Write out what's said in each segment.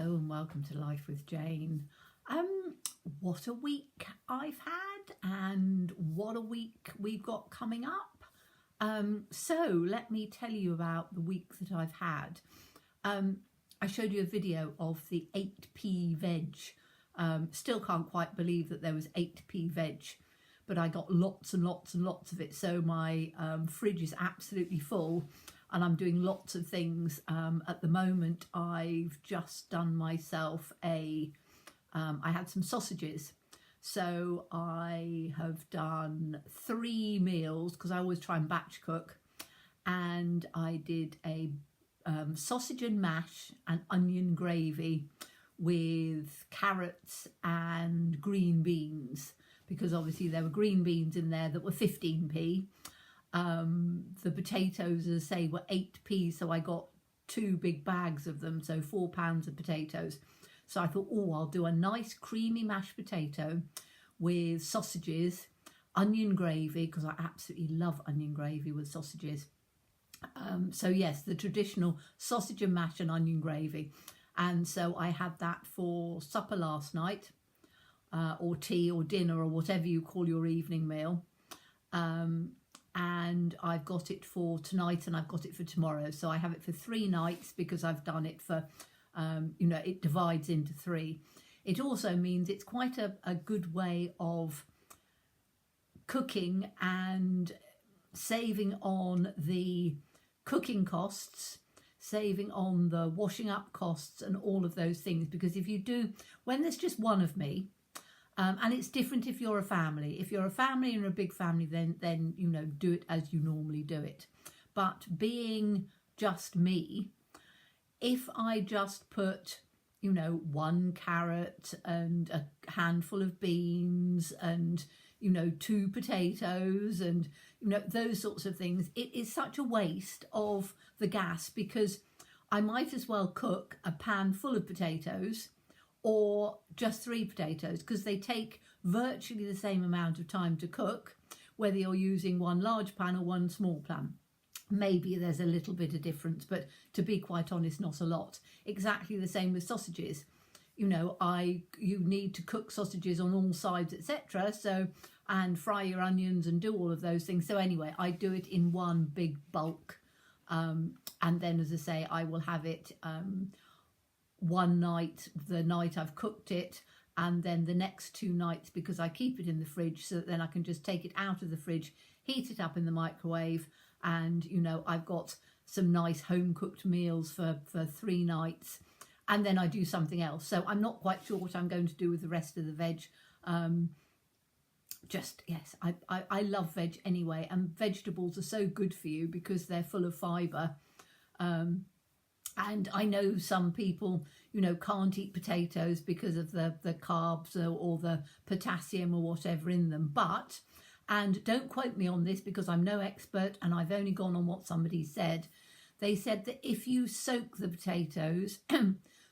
Hello and welcome to Life with Jane. What a week I've had and what a week we've got coming up. So let me tell you about the week that I've had. I showed you a video of the 8p veg. Still can't quite believe that there was 8p veg, but I got lots and lots and lots of it. So my fridge is absolutely full. And I'm doing lots of things. At the moment, I've just done myself I had some sausages. So I have done 3 meals because I always try and batch cook. And I did a sausage and mash and onion gravy with carrots and green beans. Because obviously there were green beans in there that were 15p. The potatoes, as I say, were 8p, so I got 2 big bags of them, so 4 pounds of potatoes. So I thought, oh, I'll do a nice creamy mashed potato with sausages, onion gravy, because I absolutely love onion gravy with sausages. So yes, the traditional sausage and mash and onion gravy. And so I had that for supper last night, or tea or dinner or whatever you call your evening meal. And I've got it for tonight and I've got it for tomorrow. So I have it for 3 nights because I've done it for, it divides into 3. It also means it's quite a good way of cooking and saving on the cooking costs, saving on the washing up costs and all of those things. Because if you do, when there's just one of me, and it's different if you're a family. If you're a family and a big family, then do it as you normally do it. But being just me, if I just put, 1 carrot and a handful of beans and, 2 potatoes and, those sorts of things, it is such a waste of the gas because I might as well cook a pan full of potatoes or just 3 potatoes because they take virtually the same amount of time to cook, whether you're using 1 large pan or 1 small pan. Maybe there's a little bit of difference, but to be quite honest, not a lot. Exactly the same with sausages. You need to cook sausages on all sides, etc. So, and fry your onions and do all of those things. So anyway, I do it in one big bulk. And then, as I say, I will have it one night, the night I've cooked it, and then the next 2 nights because I keep it in the fridge so that then I can just take it out of the fridge, heat it up in the microwave, and I've got some nice home cooked meals for 3 nights, and then I do something else. So I'm not quite sure what I'm going to do with the rest of the veg. I love veg anyway, and vegetables are so good for you because they're full of fibre. And I know some people, can't eat potatoes because of the carbs or the potassium or whatever in them. But, and don't quote me on this because I'm no expert and I've only gone on what somebody said. They said that if you soak the potatoes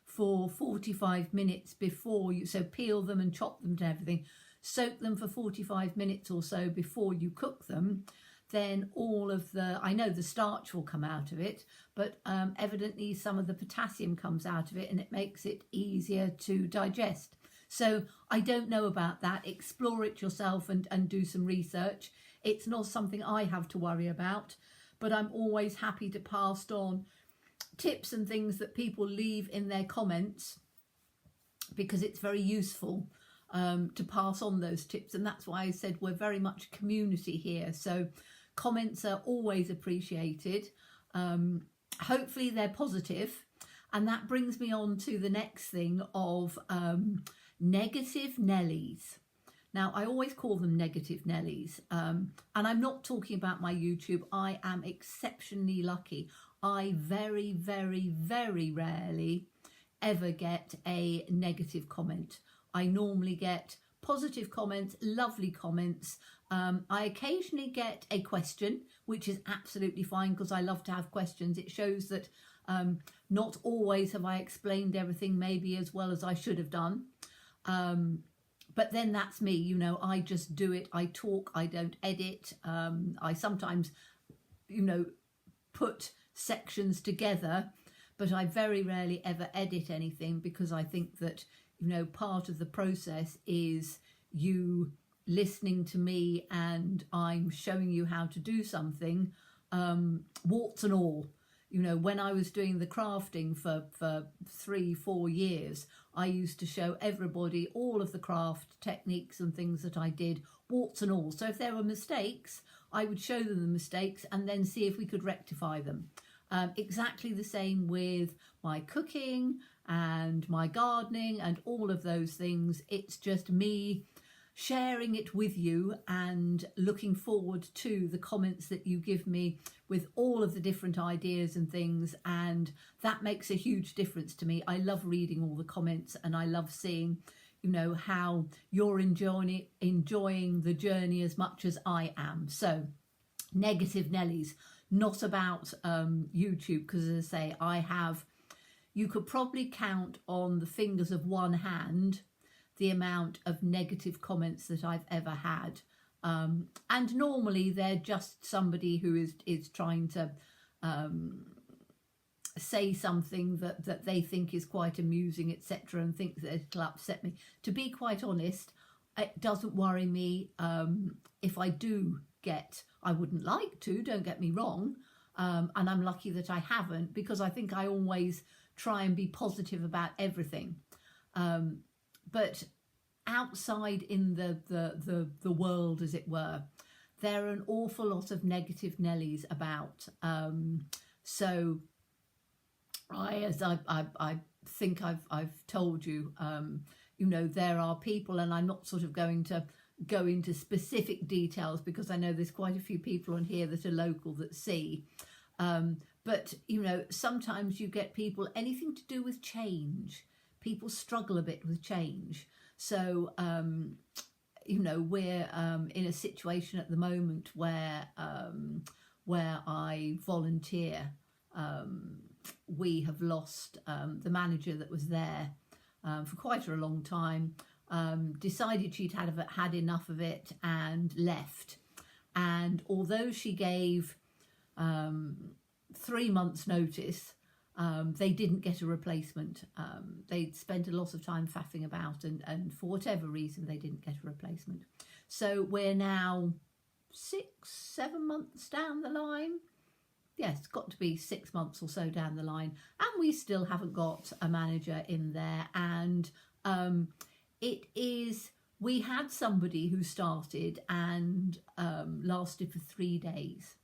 for 45 minutes before you, so peel them and chop them and everything, soak them for 45 minutes or so before you cook them, then all of I know the starch will come out of it, but evidently some of the potassium comes out of it and it makes it easier to digest. So I don't know about that. Explore it yourself and do some research. It's not something I have to worry about, but I'm always happy to pass on tips and things that people leave in their comments because it's very useful to pass on those tips. And that's why I said we're very much a community here. So comments are always appreciated. Hopefully they're positive. And that brings me on to the next thing of negative Nellies. Now, I always call them negative Nellies. And I'm not talking about my YouTube. I am exceptionally lucky. I very, very, very rarely ever get a negative comment. I normally get positive comments, lovely comments. I occasionally get a question, which is absolutely fine because I love to have questions. It shows that not always have I explained everything maybe as well as I should have done. But then that's me, I just do it. I talk, I don't edit. I sometimes, put sections together but I very rarely ever edit anything, because I think that, you know, part of the process is you listening to me and I'm showing you how to do something, warts and all. You know, when I was doing the crafting for 3-4 years, I used to show everybody all of the craft techniques and things that I did, warts and all. So if there were mistakes, I would show them the mistakes and then see if we could rectify them. Exactly the same with my cooking and my gardening and all of those things. It's just me sharing it with you and looking forward to the comments that you give me with all of the different ideas and things, and that makes a huge difference to me. I love reading all the comments, and I love seeing, you know, how you're enjoying the journey as much as I am. So Negative Nellies, not about YouTube, because as I say, you could probably count on the fingers of one hand the amount of negative comments that I've ever had. And normally they're just somebody who is trying to say something that they think is quite amusing, etc., and think that it'll upset me. To be quite honest, it doesn't worry me if I do get, I wouldn't like to, don't get me wrong, and I'm lucky that I haven't, because I think I always try and be positive about everything. But outside in the world, as it were, there are an awful lot of negative Nellies about. So I think I've told you, you know, there are people, and I'm not sort of going to go into specific details because I know there's quite a few people on here that are local that see. But, you know, sometimes you get people, anything to do with change. People struggle a bit with change. So, you know, we're in a situation at the moment where I volunteer. We have lost the manager that was there for quite a long time, decided she'd had enough of it and left. And although she gave 3 months notice, they didn't get a replacement. They'd spent a lot of time faffing about, and for whatever reason they didn't get a replacement. So we're now 6-7 months down the line. Yes, it's got to be 6 months or so down the line, and we still haven't got a manager in there. And we had somebody who started and lasted for 3 days.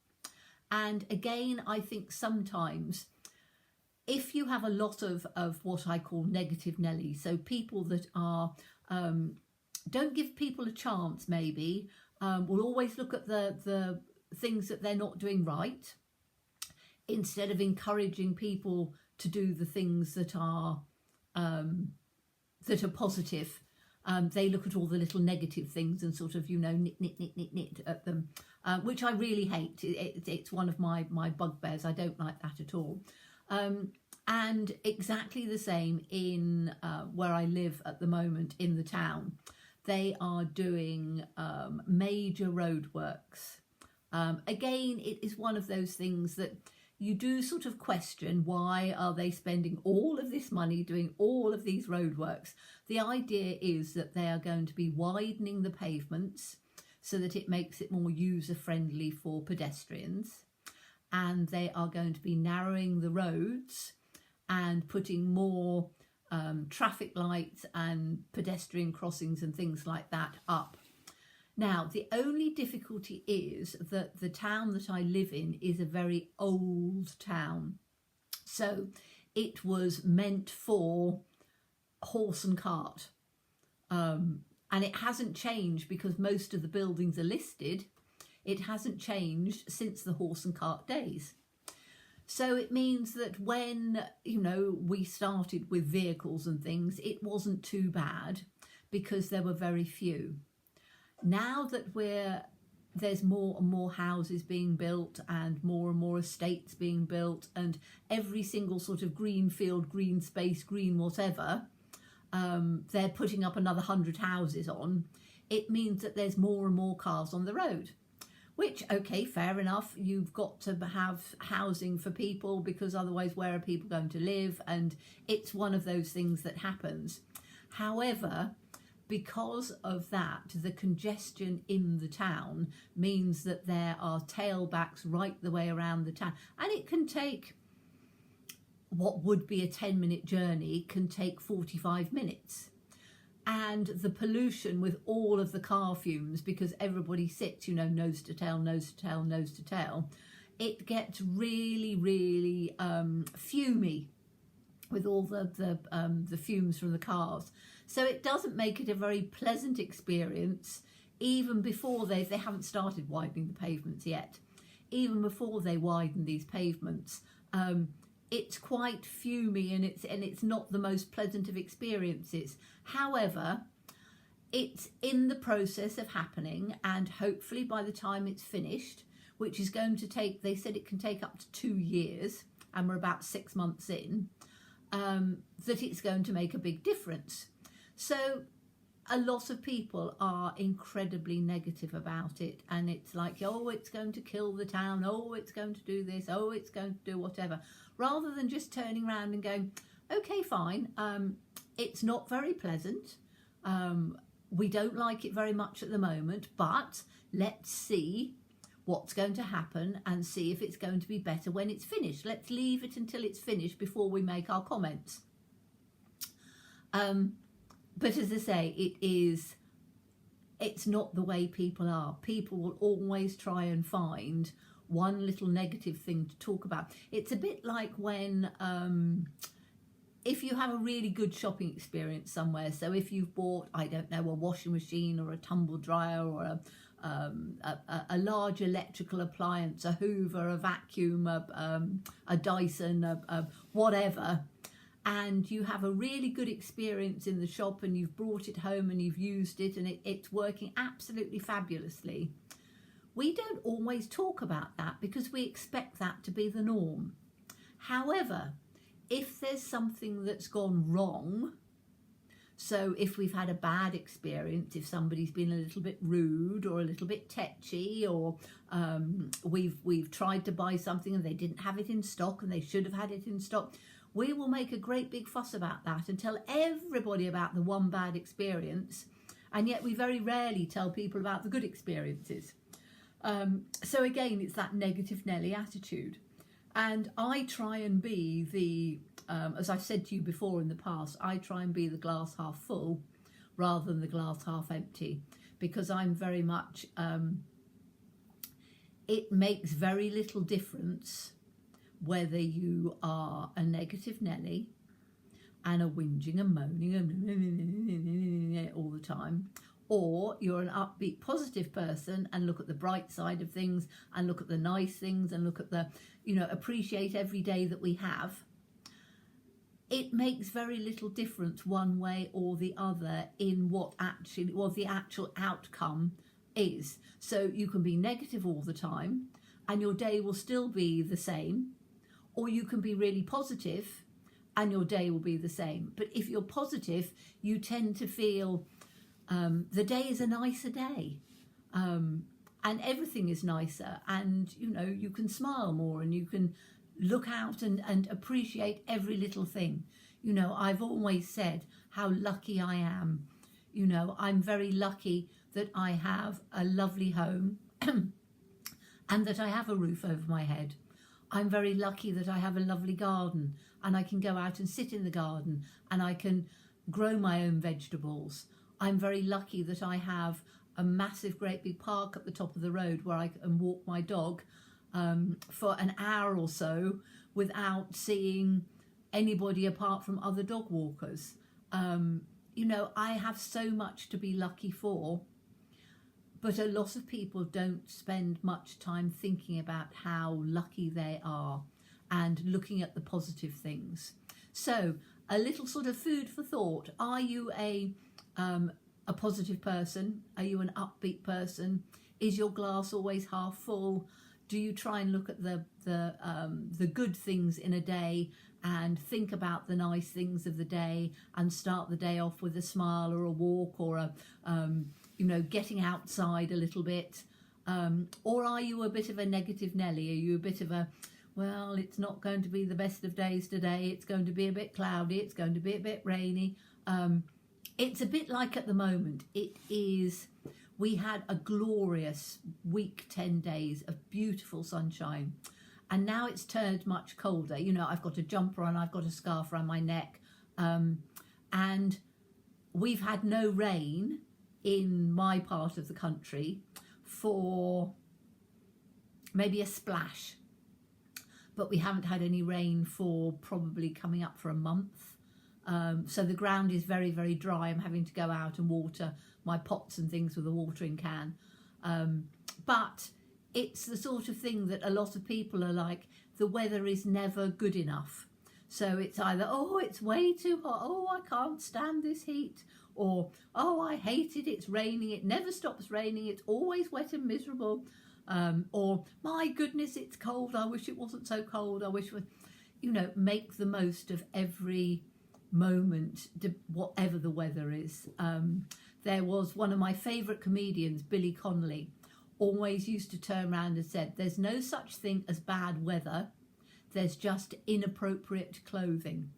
And again, I think sometimes if you have a lot of what I call negative Nellies, so people that are don't give people a chance, maybe, will always look at the things that they're not doing right, instead of encouraging people to do the things that are positive. They look at all the little negative things and sort of, you know, nit at them, which I really hate. It's one of my bugbears. I don't like that at all. And exactly the same in where I live at the moment in the town. They are doing major roadworks. Again, it is one of those things that you do sort of question, why are they spending all of this money doing all of these roadworks? The idea is that they are going to be widening the pavements so that it makes it more user-friendly for pedestrians, and they are going to be narrowing the roads and putting more traffic lights and pedestrian crossings and things like that up. Now, the only difficulty is that the town that I live in is a very old town. So it was meant for horse and cart. And it hasn't changed because most of the buildings are listed. It hasn't changed since the horse and cart days. So it means that when, you know, we started with vehicles and things, it wasn't too bad because there were very few. Now that there's more and more houses being built and more estates being built, and every single sort of green field, green space, green whatever, they're putting up another 100 houses on, it means that there's more and more cars on the road, which, okay, fair enough. You've got to have housing for people, because otherwise where are people going to live? And it's one of those things that happens. However, because of that, the congestion in the town means that there are tailbacks right the way around the town. And it can take, what would be a 10-minute journey can take 45 minutes. And the pollution with all of the car fumes, because everybody sits, you know, nose to tail, nose to tail, nose to tail, it gets really, really fumy with all the fumes from the cars. So it doesn't make it a very pleasant experience, even before they haven't started widening the pavements yet. Even before they widen these pavements, it's quite fumy, and it's not the most pleasant of experiences. However, it's in the process of happening, and hopefully by the time it's finished, which is going to take, they said it can take up to 2 years, and we're about 6 months in, that it's going to make a big difference. So a lot of people are incredibly negative about it, and it's like, oh, it's going to kill the town, oh, it's going to do this, oh, it's going to do whatever, rather than just turning around and going, okay, fine, it's not very pleasant, we don't like it very much at the moment, but let's see what's going to happen and see if it's going to be better when it's finished. Let's leave it until it's finished before we make our comments. But as I say, it's not the way people are. People will always try and find one little negative thing to talk about. It's a bit like when, if you have a really good shopping experience somewhere, so if you've bought, I don't know, a washing machine or a tumble dryer or a large electrical appliance, a Hoover, a vacuum, a Dyson, whatever, and you have a really good experience in the shop and you've brought it home and you've used it and it's working absolutely fabulously. We don't always talk about that because we expect that to be the norm. However, if there's something that's gone wrong, so if we've had a bad experience, if somebody's been a little bit rude or a little bit tetchy, or we've tried to buy something and they didn't have it in stock and they should have had it in stock, we will make a great big fuss about that and tell everybody about the one bad experience, and yet we very rarely tell people about the good experiences. So again, it's that negative Nelly attitude. And I try and be the, as I've said to you before in the past, I try and be the glass half full rather than the glass half empty, because I'm very much, it makes very little difference whether you are a negative Nelly and a whinging and moaning and all the time, or you're an upbeat positive person and look at the bright side of things and look at the nice things and look at the, you know, appreciate every day that we have. It makes very little difference one way or the other in what actually, well, the actual outcome is. So you can be negative all the time and your day will still be the same, or you can be really positive and your day will be the same. But if you're positive, you tend to feel the day is a nicer day, and everything is nicer, and you know, you can smile more and you can look out and appreciate every little thing. You know, I've always said how lucky I am. You know, I'm very lucky that I have a lovely home and that I have a roof over my head. I'm very lucky that I have a lovely garden and I can go out and sit in the garden and I can grow my own vegetables. I'm very lucky that I have a massive, great big park at the top of the road where I can walk my dog for an hour or so without seeing anybody apart from other dog walkers. You know, I have so much to be lucky for, but a lot of people don't spend much time thinking about how lucky they are and looking at the positive things. So a little sort of food for thought. Are you a positive person? Are you an upbeat person? Is your glass always half full? Do you try and look at the good things in a day and think about the nice things of the day and start the day off with a smile or a walk or a you know, getting outside a little bit? Or are you a bit of a negative Nelly? Are you a bit of a, well, it's not going to be the best of days today, it's going to be a bit cloudy, it's going to be a bit rainy? It's a bit like at the moment. It is, we had a glorious week, 10 days of beautiful sunshine. And now it's turned much colder. You know, I've got a jumper on, I've got a scarf around my neck. And we've had no rain in my part of the country for maybe a splash. But we haven't had any rain for probably coming up for a month. So the ground is very, very dry. I'm having to go out and water my pots and things with a watering can. But it's the sort of thing that a lot of people are like, the weather is never good enough. So it's either, oh, it's way too hot, oh, I can't stand this heat, or, oh, I hate it, it's raining, it never stops raining, it's always wet and miserable, or, my goodness, it's cold, I wish it wasn't so cold, I wish, you know, make the most of every moment, whatever the weather is. There was one of my favourite comedians, Billy Connolly, always used to turn around and said, there's no such thing as bad weather, there's just inappropriate clothing.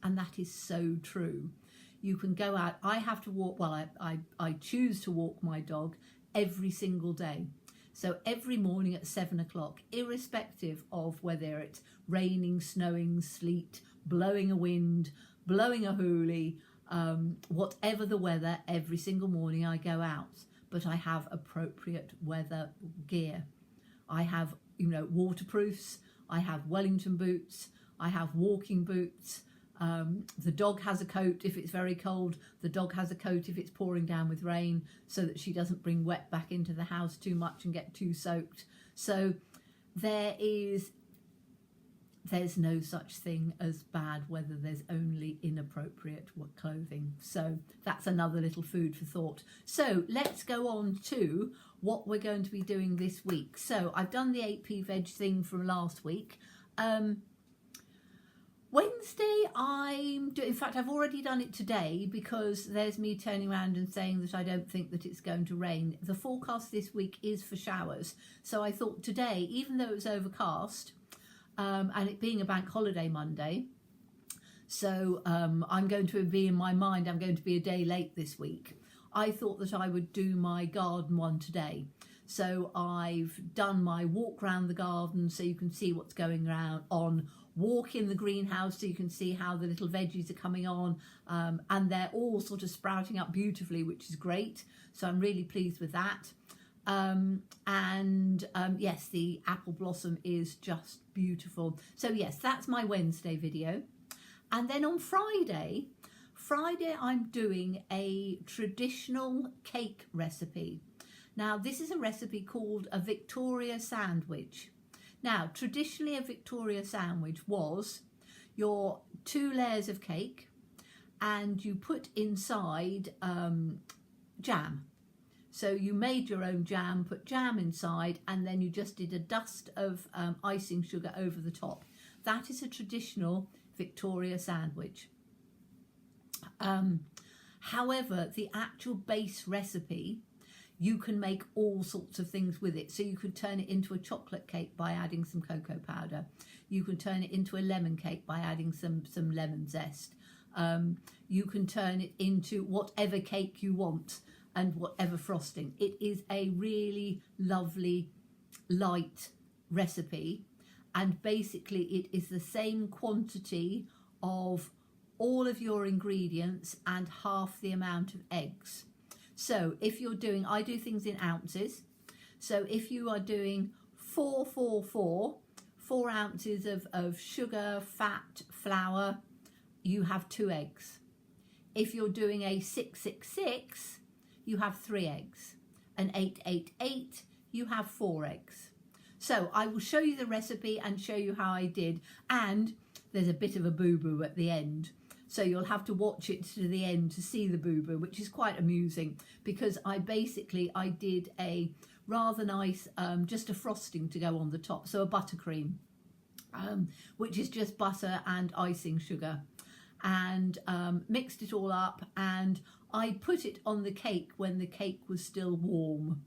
And that is so true. You can go out, I have to walk, well, I choose to walk my dog every single day. So every morning at 7 o'clock, irrespective of whether it's raining, snowing, sleet, blowing a wind, blowing a hoolie, whatever the weather, every single morning I go out. But I have appropriate weather gear. I have, you know, waterproofs, I have Wellington boots, I have walking boots. The dog has a coat if it's very cold. The dog has a coat if it's pouring down with rain, so that she doesn't bring wet back into the house too much and get too soaked. So there's no such thing as bad weather, there's only inappropriate clothing. So that's another little food for thought. So let's go on to what we're going to be doing this week. So I've done the 8p veg thing from last week. Wednesday in fact I've already done it today, because there's me turning around and saying that I don't think that it's going to rain. The forecast this week is for showers. So I thought today, even though it was overcast, and it being a bank holiday Monday, so I'm going to be, in my mind, I'm going to be a day late this week. I thought that I would do my garden one today. So I've done my walk around the garden so you can see what's going on, walk in the greenhouse so you can see how the little veggies are coming on, and they're all sort of sprouting up beautifully, which is great. So I'm really pleased with that. Yes, the apple blossom is just beautiful. So yes, that's my Wednesday video. And then on Friday I'm doing a traditional cake recipe. Now this is a recipe called a Victoria sandwich. Now traditionally a Victoria sandwich was your 2 layers of cake and you put inside jam. So you made your own jam, put jam inside, and then you just did a dust of icing sugar over the top. That is a traditional Victoria sandwich. However, the actual base recipe, you can make all sorts of things with it. So you could turn it into a chocolate cake by adding some cocoa powder. You can turn it into a lemon cake by adding some lemon zest. You can turn it into whatever cake you want and whatever frosting. It is a really lovely, light recipe. And basically it is the same quantity of all of your ingredients and half the amount of eggs. So if you're doing, I do things in ounces. So if you are doing 4 ounces of sugar, fat, flour, you have 2 eggs. If you're doing a 666, you have 3 eggs. An 888, you have 4 eggs. So I will show you the recipe and show you how I did. And there's a bit of a boo-boo at the end. So you'll have to watch it to the end to see the boo-boo, which is quite amusing, because I did a rather nice, just a frosting to go on the top. So a buttercream, which is just butter and icing sugar, and mixed it all up, and I put it on the cake when the cake was still warm.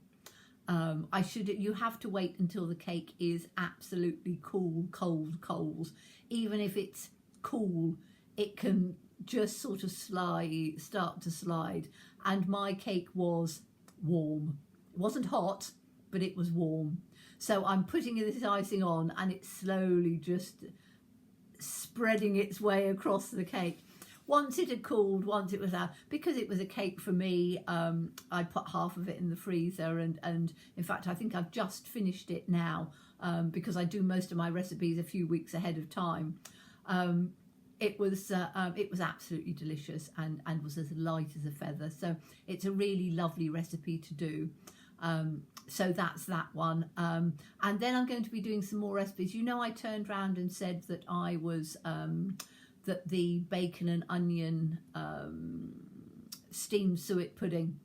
You have to wait until the cake is absolutely cool, cold. Even if it's cool, it can just sort of start to slide. And my cake was warm. It wasn't hot, but it was warm. So I'm putting this icing on, and it's slowly just spreading its way across the cake. Once it had cooled, once it was out, because it was a cake for me, I put half of it in the freezer, and in fact I think I've just finished it now, because I do most of my recipes a few weeks ahead of time. It was absolutely delicious, and was as light as a feather. So it's a really lovely recipe to do. So that's that one. And then I'm going to be doing some more recipes. You know, I turned around and said that I was that the bacon and onion steamed suet pudding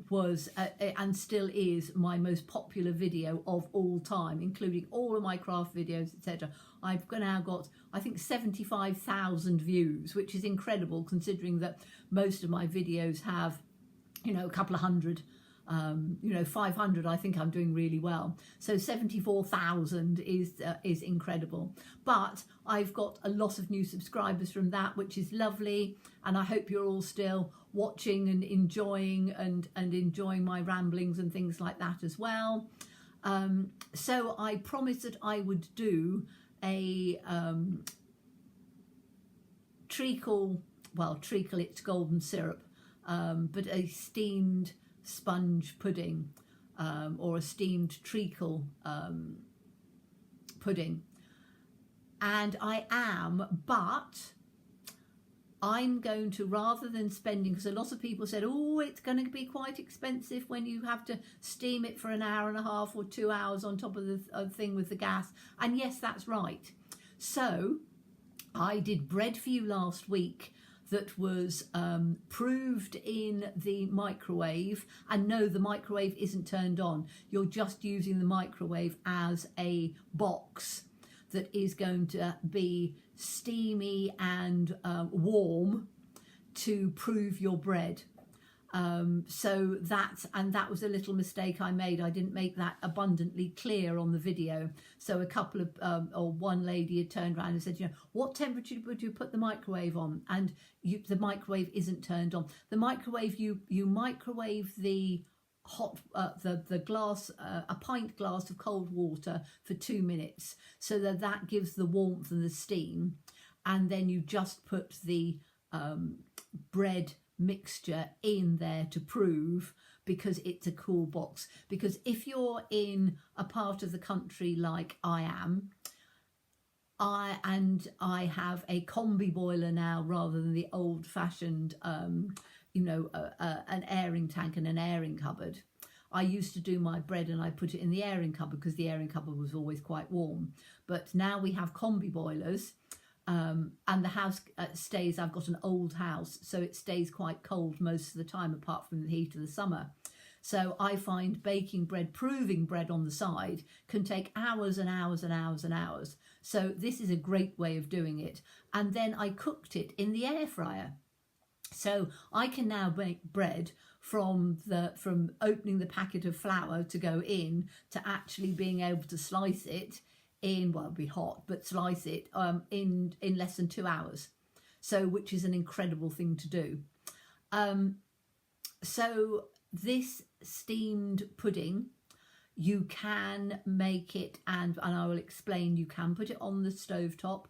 was and still is my most popular video of all time, including all of my craft videos, etc. I've now got, I think, 75,000 views, which is incredible considering that most of my videos have, you know, a couple of hundred. 500, I think I'm doing really well. So 74,000 is incredible. But I've got a lot of new subscribers from that, which is lovely. And I hope you're all still watching and enjoying enjoying my ramblings and things like that as well. So I promised that I would do a treacle, it's golden syrup, but a steamed sponge pudding, or a steamed treacle pudding. And but I'm going to, rather than spending, because a lot of people said, oh, it's going to be quite expensive when you have to steam it for an hour and a half or 2 hours on top of the thing with the gas. And yes, that's right. So I did bread for you last week that was proved in the microwave. And no, the microwave isn't turned on. You're just using the microwave as a box that is going to be steamy and warm to prove your bread. So that was a little mistake I made. I didn't make that abundantly clear on the video. So a couple of, or one lady had turned around and said, you know, what temperature would you put the microwave on? And the microwave isn't turned on. The microwave, you microwave the hot, the glass, a pint glass of cold water for 2 minutes, so that gives the warmth and the steam. And then you just put the bread mixture in there to prove, because it's a cool box. Because if you're in a part of the country like I am, I have a combi boiler now rather than the old-fashioned an airing tank and an airing cupboard. I used to do my bread and I put it in the airing cupboard because the airing cupboard was always quite warm. But now we have combi boilers. And the house stays, I've got an old house, so it stays quite cold most of the time, apart from the heat of the summer. So I find baking bread, proving bread on the side, can take hours and hours and hours and hours. So this is a great way of doing it. And then I cooked it in the air fryer. So I can now bake bread from opening the packet of flour to go in to actually being able to slice it in, well, it'll be hot, but slice it in less than 2 hours. So, which is an incredible thing to do. So this steamed pudding, you can make it, and I will explain, you can put it on the stovetop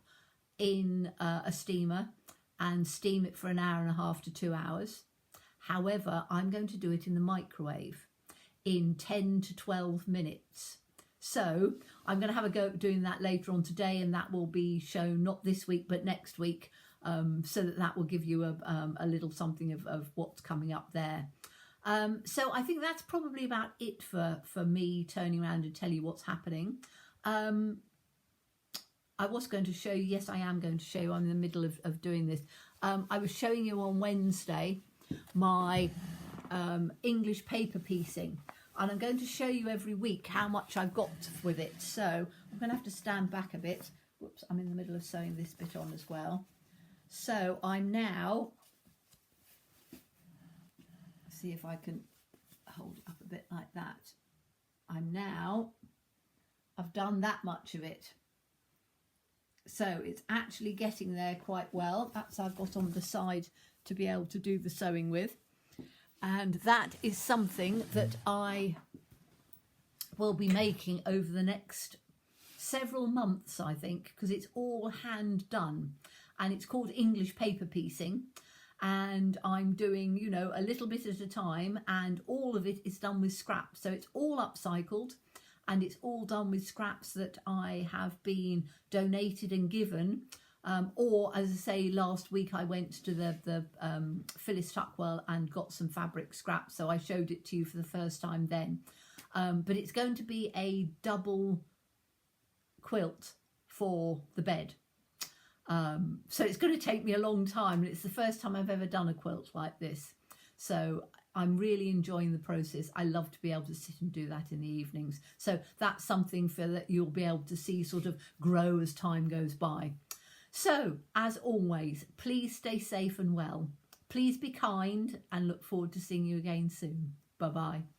in a steamer and steam it for an hour and a half to 2 hours. However, I'm going to do it in the microwave in 10 to 12 minutes. So I'm going to have a go at doing that later on today, and that will be shown not this week but next week, so that will give you a little something of what's coming up there. So I think that's probably about it for me turning around and tell you what's happening. I was going to show you, yes I am going to show you, I'm in the middle of doing this. I was showing you on Wednesday my English paper piecing. And I'm going to show you every week how much I've got with it. So I'm going to have to stand back a bit. Whoops, I'm in the middle of sewing this bit on as well. So I'm now, see if I can hold it up a a bit like that. I've done that much of it. So it's actually getting there quite well. That's I've got on the side to be able to do the sewing with. And that is something that I will be making over the next several months, I think, because it's all hand done. And it's called English paper piecing. And I'm doing, you know, a little bit at a time, and all of it is done with scraps. So it's all upcycled, and it's all done with scraps that I have been donated and given. Or, as I say, last week I went to the Phyllis Tuckwell and got some fabric scraps, so I showed it to you for the first time then. But it's going to be a double quilt for the bed. So it's going to take me a long time, and it's the first time I've ever done a quilt like this. So I'm really enjoying the process. I love to be able to sit and do that in the evenings. So that's something for that you'll be able to see sort of grow as time goes by. So, as always, please stay safe and well. Please be kind, and look forward to seeing you again soon. Bye-bye.